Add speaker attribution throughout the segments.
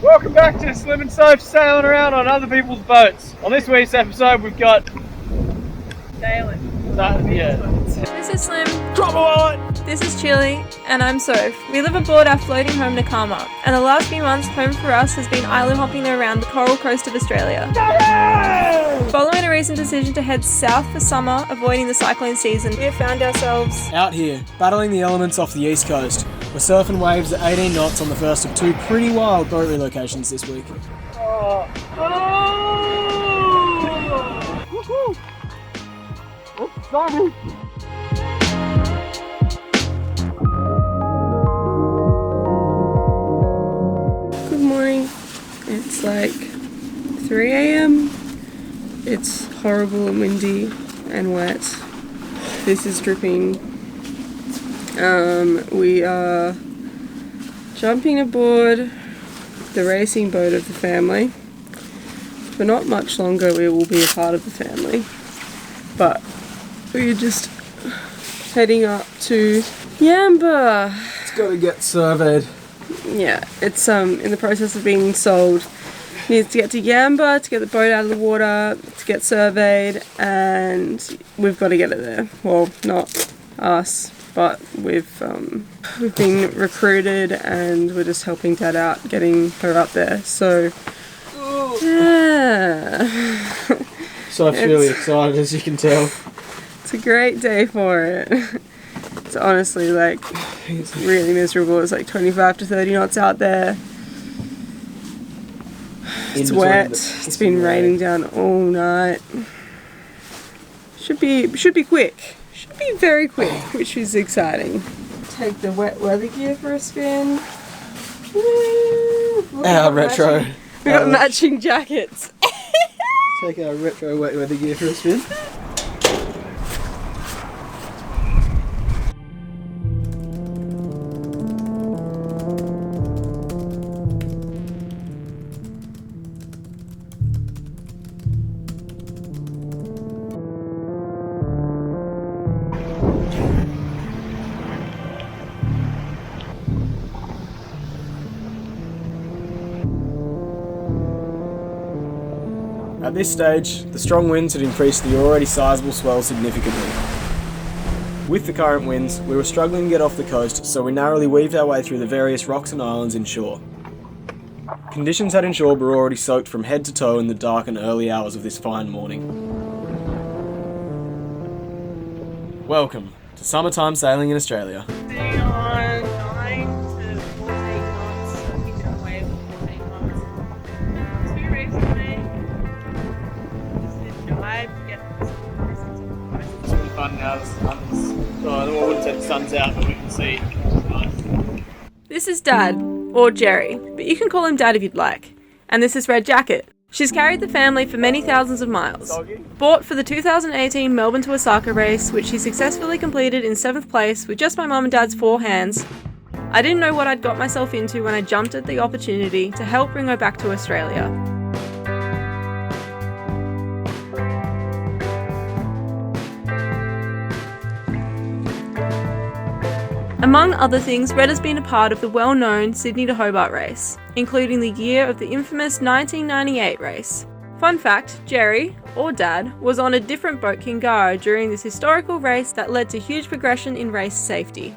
Speaker 1: Welcome back to Slim and Soph sailing around on other people's boats. On this week's episode we've got...
Speaker 2: Sailing.
Speaker 3: This is Slim.
Speaker 1: Drop a wallet!
Speaker 3: This is Chili. And I'm Soph. We live aboard our floating home Nakama, and the last few months home for us has been island hopping around the coral coast of Australia. Following a recent decision to head south for summer, avoiding the cyclone season, we have found ourselves
Speaker 4: out here, battling the elements off the east coast. We're surfing waves at 18 knots on the first of two pretty wild boat relocations this week.
Speaker 1: It's stormy!
Speaker 2: Good morning. It's like 3 a.m. It's horrible and windy and wet. This is dripping. We are jumping aboard the racing boat of the family. For not much longer we will be a part of the family. But we're just heading up to Yamba.
Speaker 4: It's got to get surveyed.
Speaker 2: Yeah, it's in the process of being sold. Needs to get to Yamba to get the boat out of the water, to get surveyed, and we've got to get it there. Well, not us, but we've been recruited and we're just helping Dad out, getting her up there. So yeah.
Speaker 4: So I'm really excited, as you can tell.
Speaker 2: It's a great day for it. It's honestly like really miserable. It's like 25 to 30 knots out there. It's wet. It's been raining down all night. Should be quick. Should be very quick, which is exciting. Take the wet weather gear for a spin.
Speaker 4: Our retro.
Speaker 2: We got matching jackets.
Speaker 4: Take our retro wet weather gear for a spin. At this stage, the strong winds had increased the already sizable swell significantly. With the current winds, we were struggling to get off the coast, so we narrowly weaved our way through the various rocks and islands inshore. Conditions at inshore were already soaked from head to toe in the dark and early hours of this fine morning. Welcome to summertime sailing in Australia.
Speaker 2: Staying on 9 to 14 knots. Picking up wave for 14 knots. 2 reefs away. Just did dive to get this.
Speaker 1: It's really fun now, the sun's... Oh, I wouldn't say the sun's out, but we can see. It's nice.
Speaker 3: This is Dad, or Jerry, but you can call him Dad if you'd like. And this is Red Jacket. She's carried the family for many thousands of miles. Bought for the 2018 Melbourne to Osaka race, which she successfully completed in 7th place with just my mum and Dad's 4 hands. I didn't know what I'd got myself into when I jumped at the opportunity to help bring her back to Australia. Among other things, Red has been a part of the well-known Sydney to Hobart race, including the year of the infamous 1998 race. Fun fact, Jerry, or Dad, was on a different boat Kingaro during this historical race that led to huge progression in race safety.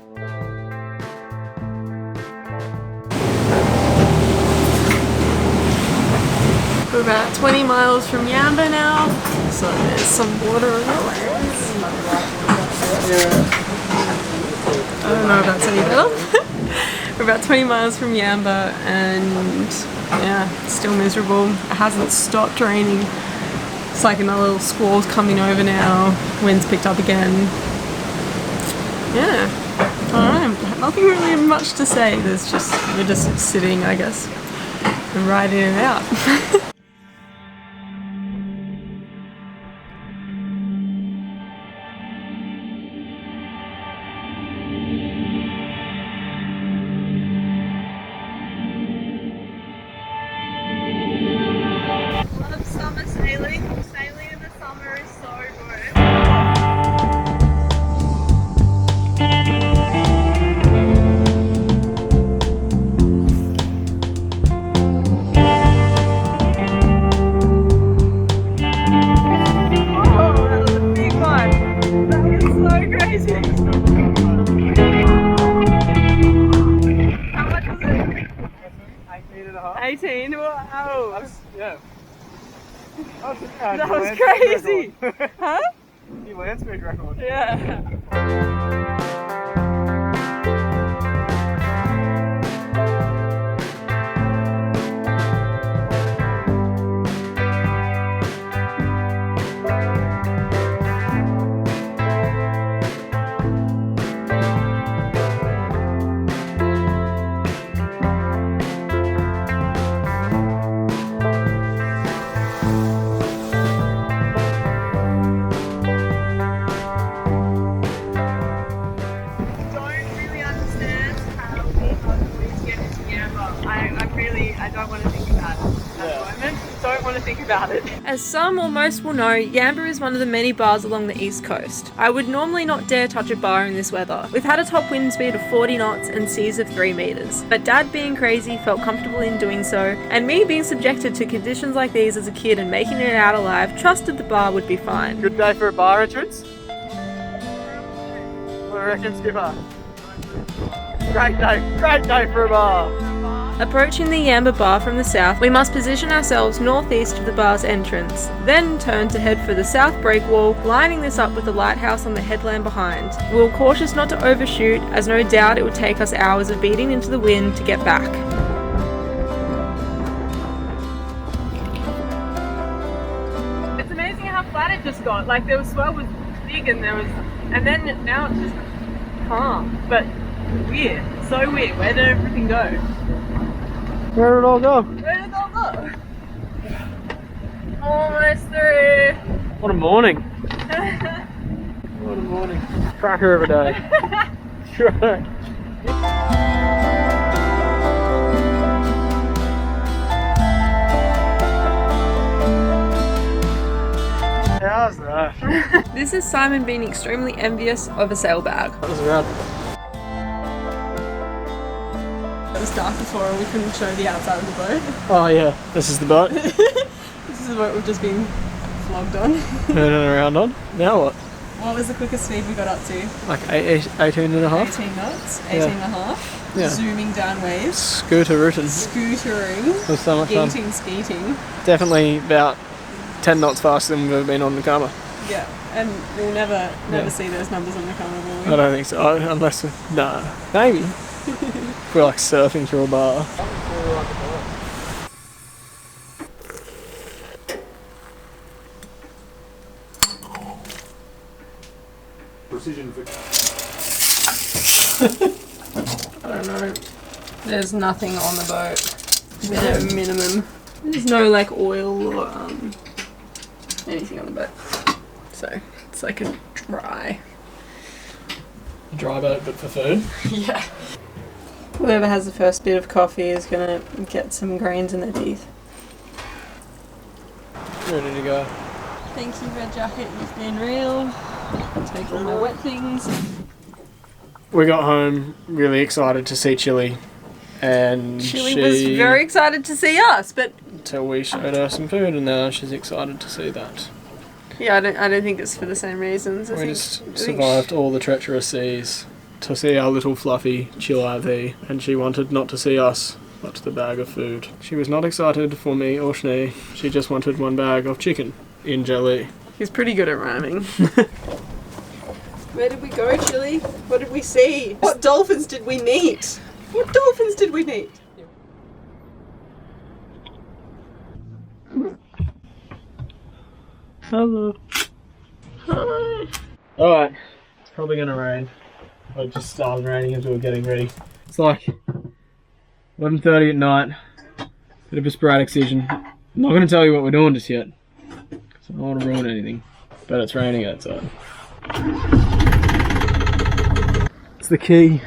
Speaker 2: We're about 20 miles from Yamba now, so there's some water on the lands. I don't know if that's any better. We're about 20 miles from Yamba and yeah, it's still miserable. It hasn't stopped raining. It's like another little squall's coming over now. Wind's picked up again. Yeah, I don't know. Nothing really much to say. We're just sitting, I guess, and riding it out.
Speaker 3: Sailing in the summer is so good.
Speaker 1: 18.5.
Speaker 2: 18, wow.
Speaker 1: Yeah.
Speaker 2: That was crazy. Huh?
Speaker 1: New land speed record.
Speaker 2: Yeah. I don't want to think about it at the moment. Don't want to think about it.
Speaker 3: As some or most will know, Yamba is one of the many bars along the east coast. I would normally not dare touch a bar in this weather. We've had a top wind speed of 40 knots and seas of 3 meters. But Dad, being crazy, felt comfortable in doing so, and me being subjected to conditions like these as a kid and making it out alive, trusted the bar would be fine.
Speaker 1: Good day for a bar entrance? What do you reckon, Skipper? Great day for a bar.
Speaker 3: Approaching the Yamba bar from the south, we must position ourselves northeast of the bar's entrance, then turn to head for the south breakwall, lining this up with the lighthouse on the headland behind. We were cautious not to overshoot, as no doubt it would take us hours of beating into the wind to get back.
Speaker 2: It's amazing how flat it just got. Like, the swell was big and then now it's just calm. But weird. So weird. Where did everything go?
Speaker 1: Where did it all go?
Speaker 2: Where did it all go? Almost through.
Speaker 1: What a morning. What a morning. Cracker of a day. Right. How's that?
Speaker 3: This is Simon being extremely envious of a sailbag.
Speaker 1: That was rad.
Speaker 2: It was dark before and we couldn't show the outside of the boat.
Speaker 1: Oh yeah, this is the boat.
Speaker 2: This is the boat we've just been flogged on.
Speaker 1: Turning around on. Now what?
Speaker 2: What was the quickest speed we got up to?
Speaker 1: Like 18.5?
Speaker 2: 18 knots, 18 and a half.
Speaker 1: Yeah.
Speaker 2: Zooming down waves.
Speaker 1: Scooter-rooting.
Speaker 2: Scootering.
Speaker 1: It was so much fun.
Speaker 2: Skeeting.
Speaker 1: Definitely about 10 knots faster than we've ever been on Nakama.
Speaker 2: Yeah, and we'll never see those numbers on Nakama, will we?
Speaker 1: I don't think so, unless nah, maybe. We're like surfing through a bar.
Speaker 4: Precision fix.
Speaker 2: I don't know. There's nothing on the boat. Bare minimum. There's no like oil or anything on the boat. So it's like a dry
Speaker 1: Dry boat, but for food.
Speaker 2: Yeah. Whoever has the first bit of coffee is gonna get some grains in their teeth.
Speaker 1: Ready to go.
Speaker 2: Thank you, Red Jacket. You've been real. Take all my wet things.
Speaker 1: We got home really excited to see Chili, and
Speaker 2: Chili was very excited to see us, but
Speaker 1: until we showed her some food, and now she's excited to see that.
Speaker 2: yeah, I don't think it's for the same reasons.
Speaker 1: We just survived all the treacherous seas to see our little fluffy Chill IV, and she wanted not to see us, but the bag of food. She was not excited for me or Schnee, she just wanted one bag of chicken in jelly.
Speaker 2: He's pretty good at rhyming. Where did we go, Chili? What did we see? What dolphins did we meet? What dolphins did we meet?
Speaker 1: Hello.
Speaker 2: Hi.
Speaker 1: Alright, it's probably gonna rain. It just started raining as we were getting ready. It's like 11:30 at night. Bit of a sporadic season. I'm not gonna tell you what we're doing just yet, because I don't want to ruin anything. But it's raining outside. It's the key.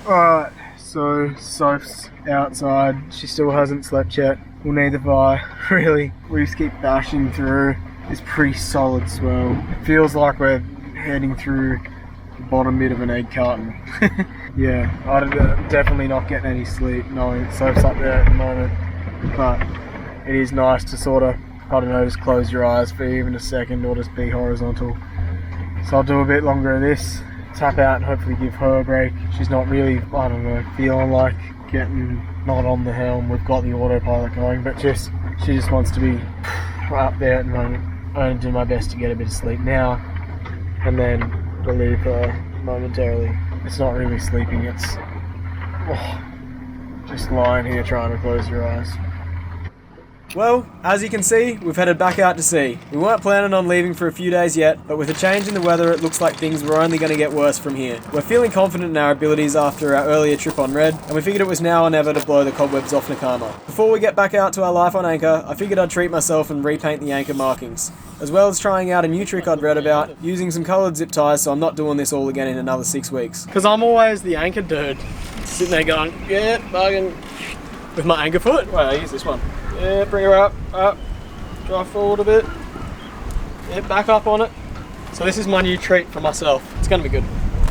Speaker 1: Alright, so Soph's outside. She still hasn't slept yet. Well, neither have I, really. We just keep bashing through this pretty solid swell. It feels like we're heading through the bottom bit of an egg carton. Yeah, I'm definitely not getting any sleep knowing Soph's up there at the moment. but it is nice to sort of, I don't know, just close your eyes for even a second or just be horizontal. So I'll do a bit longer of this, tap out and hopefully give her a break. She's not really, I don't know, feeling like getting not on the helm. We've got the autopilot going, but she just wants to be up there at the moment. I'm going to do my best to get a bit of sleep now and then relieve her momentarily. It's not really sleeping, it's just lying here trying to close your eyes.
Speaker 4: Well, as you can see, we've headed back out to sea. We weren't planning on leaving for a few days yet, but with a change in the weather, it looks like things were only going to get worse from here. We're feeling confident in our abilities after our earlier trip on Red, and we figured it was now or never to blow the cobwebs off Nakama. Before we get back out to our life on anchor, I figured I'd treat myself and repaint the anchor markings, as well as trying out a new trick I'd read about, using some coloured zip ties, so I'm not doing this all again in another 6 weeks.
Speaker 1: Because I'm always the anchor dude, sitting there going, yeah, bugging, with my anchor foot. Wait, I use this one. Yeah, bring her up, drive forward a bit. Yeah, back up on it. So this is my new treat for myself. It's gonna be good.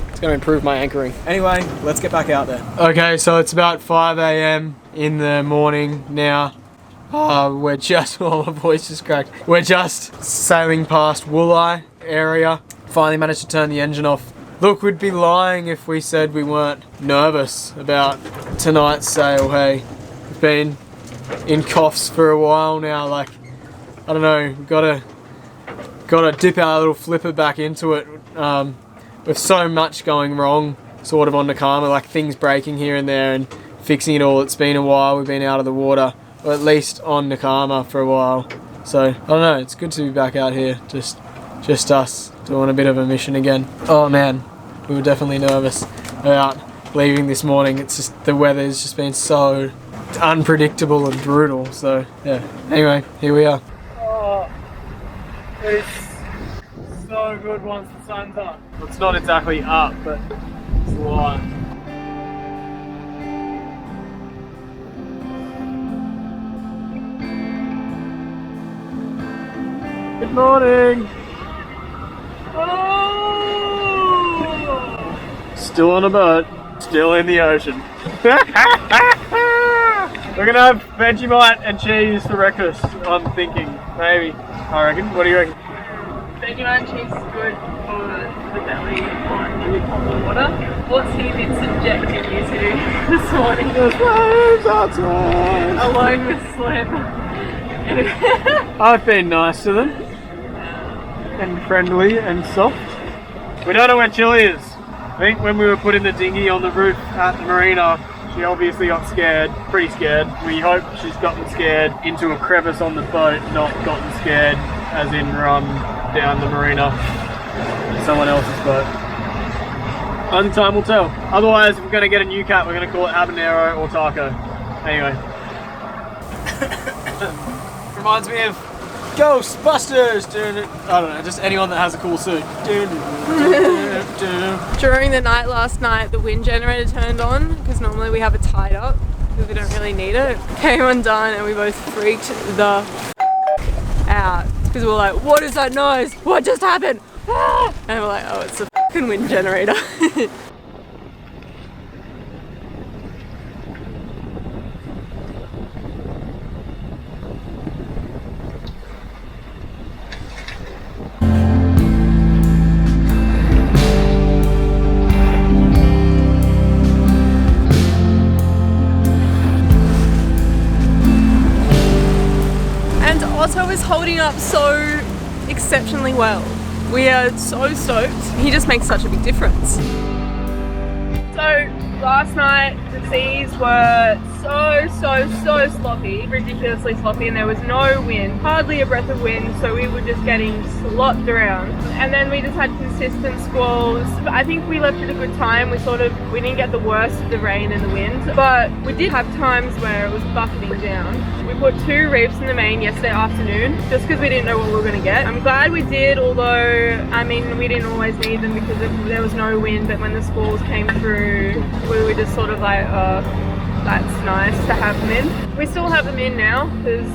Speaker 1: It's gonna improve my anchoring.
Speaker 4: Anyway, let's get back out there.
Speaker 1: Okay, so it's about 5 AM in the morning now. We're just, oh, my voice just cracked. We're just sailing past Wooleye area. Finally managed to turn the engine off. Look, we'd be lying if we said we weren't nervous about tonight's sail, hey. We've been in coughs for a while now, like, I don't know, gotta dip our little flipper back into it, with so much going wrong sort of on Nakama, like things breaking here and there and fixing it all. It's been a while we've been out of the water, or at least on Nakama for a while, so I don't know, it's good to be back out here, just us doing a bit of a mission again. Oh man, we were definitely nervous about leaving this morning. It's just the weather's just been so unpredictable and brutal, so yeah, anyway, here we are. Oh, it's so good once the sun's up. Well, it's not exactly up, but it's light. Good morning. Oh! Still on a boat, still in the ocean. We're gonna have Vegemite and cheese for breakfast, I'm thinking. Maybe. I reckon. What do you reckon?
Speaker 3: Vegemite and cheese is good for the belly on really cold water. What's he been subjecting you to this morning?
Speaker 1: The flames outside!
Speaker 3: Alone with Slim.
Speaker 1: I've been nice to them. And friendly and soft. We don't know where Chili is. I think when we were putting the dinghy on the roof at the marina, she obviously got scared, pretty scared. We hope she's gotten scared into a crevice on the boat, not gotten scared as in run down the marina to someone else's boat. Only time will tell. Otherwise, if we're going to get a new cat, we're going to call it Habanero or Taco. Anyway. Reminds me of Ghostbusters! I don't know, just anyone that has a cool suit.
Speaker 3: During the night last night, the wind generator turned on, because normally we have it tied up, because we don't really need it. Came undone and we both freaked the out, because we were like, what is that noise? What just happened? And we're like, oh, it's a fucking wind generator. Otto is holding up so exceptionally well. We are so stoked. He just makes such a big difference. So last night the seas were so sloppy, ridiculously sloppy, and there was no wind, hardly a breath of wind, so we were just getting slopped around. And then we just had consistent squalls. I think we left at a good time. We didn't get the worst of the rain and the wind, but we did have times where it was bucketing down. We put 2 reefs in the main yesterday afternoon, just because we didn't know what we were going to get. I'm glad we did, although, I mean, we didn't always need them because there was no wind, but when the squalls came through, we were just sort of like, that's nice to have them in. We still have them in now because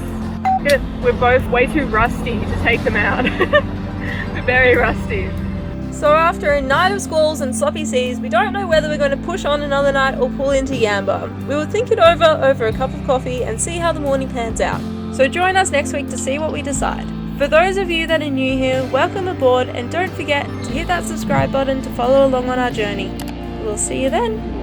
Speaker 3: we're both way too rusty to take them out. We're very rusty. So after a night of squalls and sloppy seas, we don't know whether we're going to push on another night or pull into Yamba. We will think it over a cup of coffee and see how the morning pans out. So join us next week to see what we decide. For those of you that are new here, welcome aboard, and don't forget to hit that subscribe button to follow along on our journey. We'll see you then.